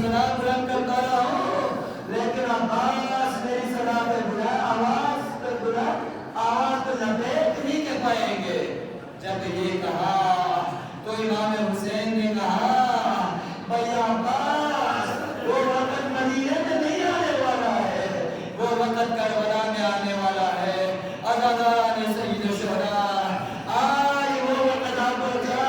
सलाम बुलंद करता रहूं, लेकिन अब्बास मेरी सलाह पे बुला आवाज तो लपेट ही के पाएंगे। जब ये कहा तो इमाम हुसैन ने कहा, भैया अब्बास, वो वक्त मदीने में नहीं आने वाला है, वो वक्त करबला में आने वाला है। अज़ादान सय्यद शुहदा, आज वो वक्त आ पहुंचा।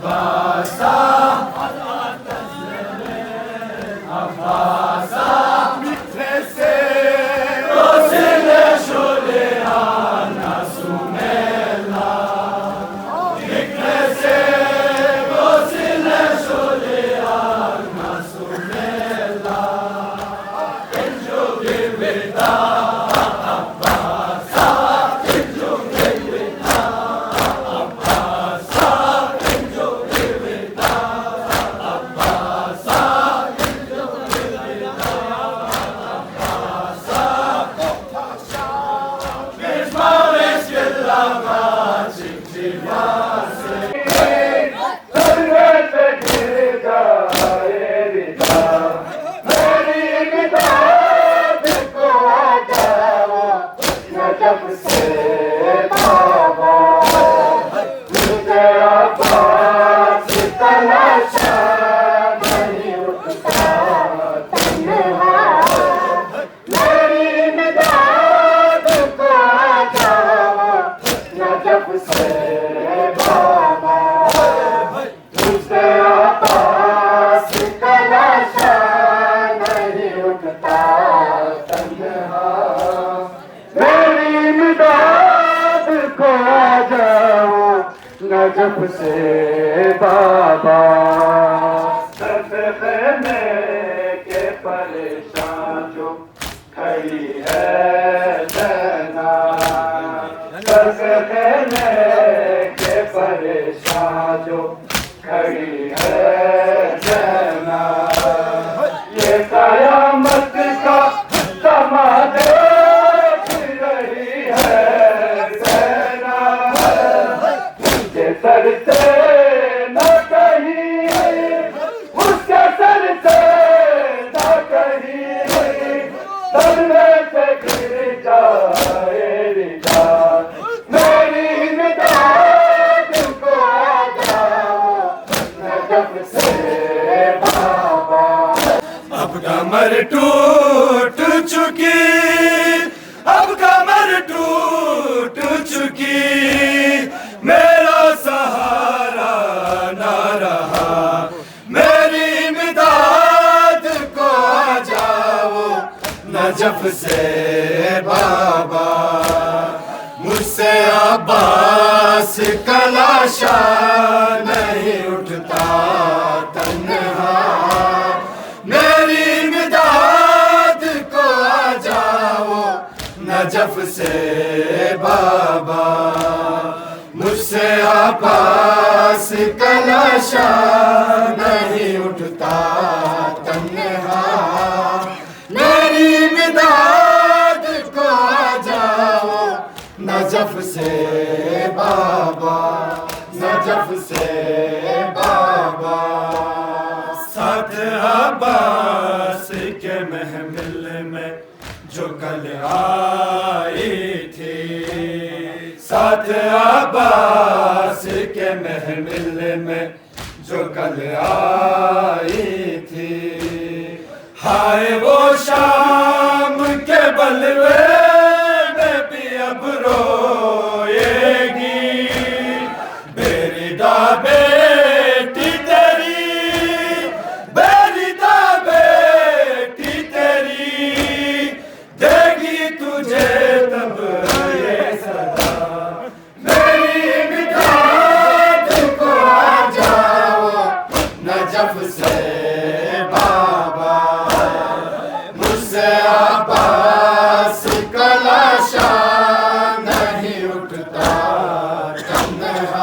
अब्बासा अब्बासा मिठे से रोज़िले शोले आना सुमेला मिठे से रोज़िले शोले आना सुमेला इंजो गिरविता अब्बासा इंजो गिरविता अब्बासा इंजो गिरविता अब्बासा इंजो गिरविता अब्बासा Mizmares yellama çiftçivası Servete girga erida Meri imdad ko aao Najab se baba Mujhe abbas talasha nahi uthta tanha Meri imdad ko aao Najab se baba Mujhe abbas talasha nahi uthta tanha मेरी इमदाद को आ जाओ Najaf से बाबा दर्द खैमे के परेशान जो खड़ी है जना दर्द खैमे के परेशान जो खड़ी है जना ये कयामत का समा देख रही है सेना उसके सर से न कहीं उसके सर से न कहीं सदमे से गिर जाए रिजा मेरी इमदाद को आ जाओ नजफ से बाबा अब कमर टूट चुकी अब कमर टूट चुकी मेरा सहारा ना रहा मेरी इमदाद को आ जाओ नजफ से बाबा मुझसे अब्बास का लाशा नहीं उठता तन्हा मेरी इमदाद को आ जाओ नजफ से बाबा मुझसे अब्बास का लाशा नहीं उठता तन्हा मेरी इमदाद को आ जाओ नजफ से बाबा नजफ से बाबा साथ अब्बास के महमिल में जो कल आई थी साथ अब्बास के महमिल में जो कल आई थी हाय वो शाम के बलवे में भी अब रोएगी बेरिदा बेटी तेरी बेरिदा बेटी तेरी देगी तुझे तब ये सदा मेरी इमदाद को आ जाओ नजफ से बाबा मुझसे अब्बास का लाशा नहीं उठता तन्हा